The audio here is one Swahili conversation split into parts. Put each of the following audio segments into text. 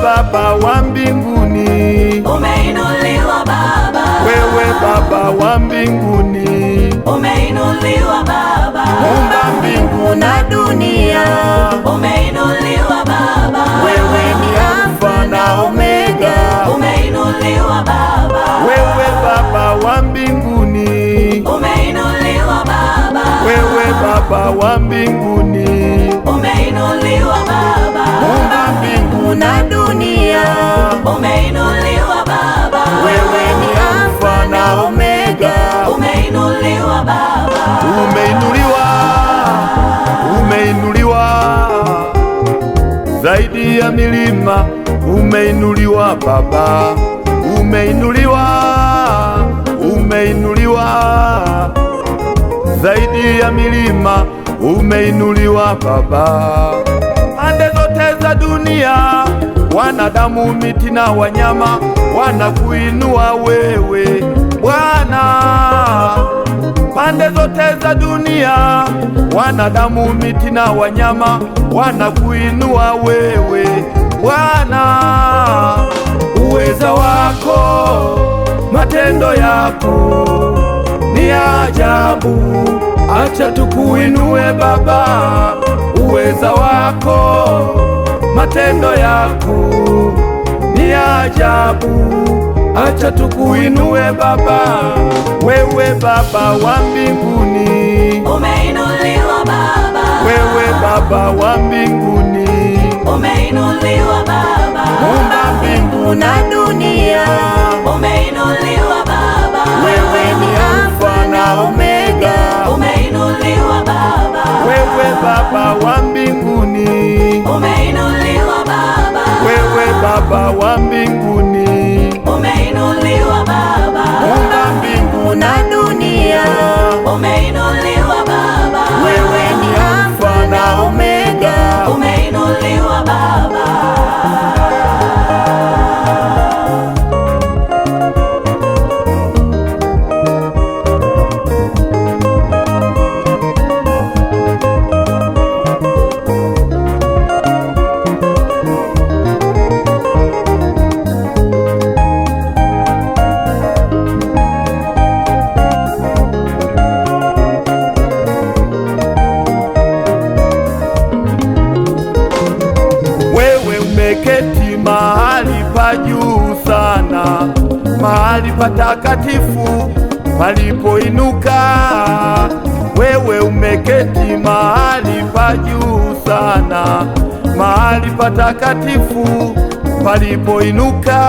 Baba wa mbinguni, umeinuliwa Baba. Wewe Baba wa mbinguni, umeinuliwa Baba. Muumba mbingu na dunia, umeinuliwa Baba. Wewe ni Alfa na Omega, umeinuliwa Baba. Wewe Baba wa mbinguni, umeinuliwa Baba. Wewe Baba wa mbinguni, umeinuliwa Baba. Muumba mbingu na dunia, umeinuliwa Baba. Wewe ni Alfa na Omega, umeinuliwa Baba. Umeinuliwa, umeinuliwa zaidi ya milima, umeinuliwa Baba, umeinuliwa, umeinuliwa zaidi ya milima, umeinuliwa Baba. Pande zote za dunia, wanadamu, miti na wanyama wanakuinua wewe Bwana. Pande zote za dunia, wanadamu, miti na wanyama wanakuinua wewe Bwana. Uweza wako, matendo yako ni ajabu, acha tukuinue Baba. Uweza wako, matendo yako ni ajabu, acha tukuinue Baba. Wewe Baba wa mbinguni, umeinuliwa Baba. Wewe Baba wa mbinguni, umeinuliwa Baba. Muumba mbingu na dunia, umeinuliwa Baba. Wewe ni Alfa na Omega, umeinuliwa Baba. Wewe Baba wa mbinguni, umeinuliwa Baba. Wewe Baba wa mbinguni, umeinuliwa Baba. Muumba mbingu na dunia, umeinuliwa Baba. Wewe ni Alfa na Omega, umeinuliwa Baba. Wewe umeketi mahali pa juu sana, mahali patakatifu palipoinuka. Wewe umeketi mahali pa juu sana, mahali patakatifu palipoinuka.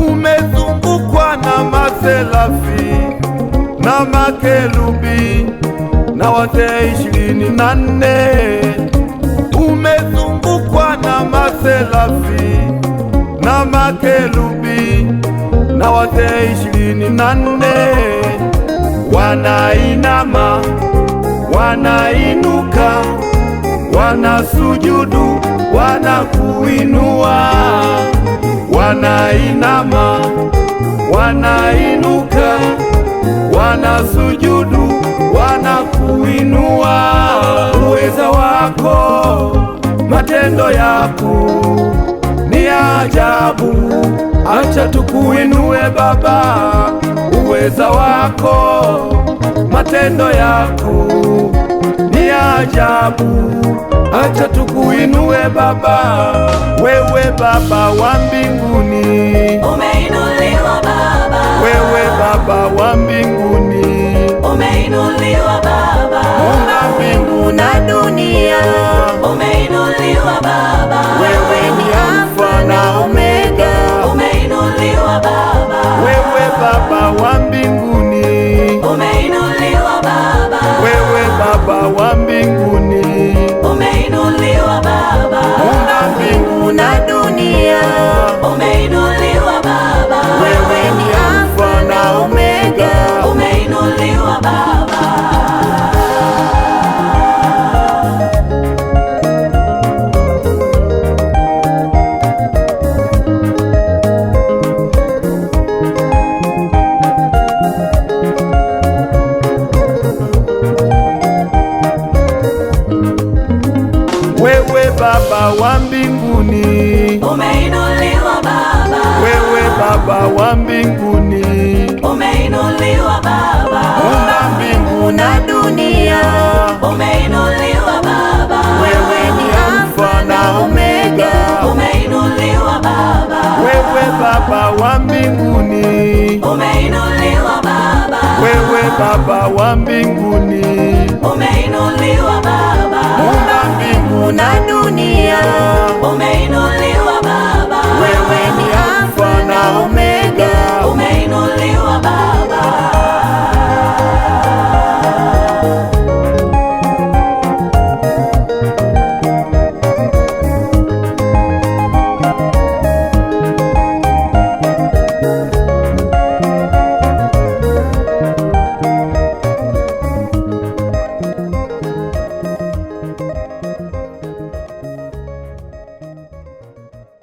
Umezungukwa na maserafi na makerubi na wazee 24. Umezungukwa na maserafi na makerubi na wazee 24. Wanainama, wanainuka, wanasujudu, wanakuinua. Wanainama, wanainuka, wanasujudu, wanakuinua. Uweza wako, matendo yako ni ajabu, acha tukuinue Baba. Uweza wako, matendo yako ni ajabu, acha tukuinue Baba. Wewe Baba wa mbinguni, umeinuliwa Baba. Wewe Baba wa mbinguni, umeinuliwa Baba. Muumba mbingu na dunia, umeinuliwa Baba. Wewe ni Alfa na Omega, umeinuliwa Baba. Wewe Baba wa mbinguni, umeinuliwa Baba. Wewe Baba wa mbinguni, umeinuliwa Baba. Muumba mbingu na dunia, umeinuliwa Baba. Wewe ni Alfa na Omega, umeinuliwa Baba. Baba wa mbinguni, umeinuliwa Baba, wewe Baba wa mbinguni, umeinuliwa Baba, Muumba mbingu na dunia, umeinuliwa Baba, wewe ni Alfa na Omega, umeinuliwa Baba, wewe Baba wa mbinguni, umeinuliwa Baba, wewe Baba wa mbinguni, umeinuliwa Baba.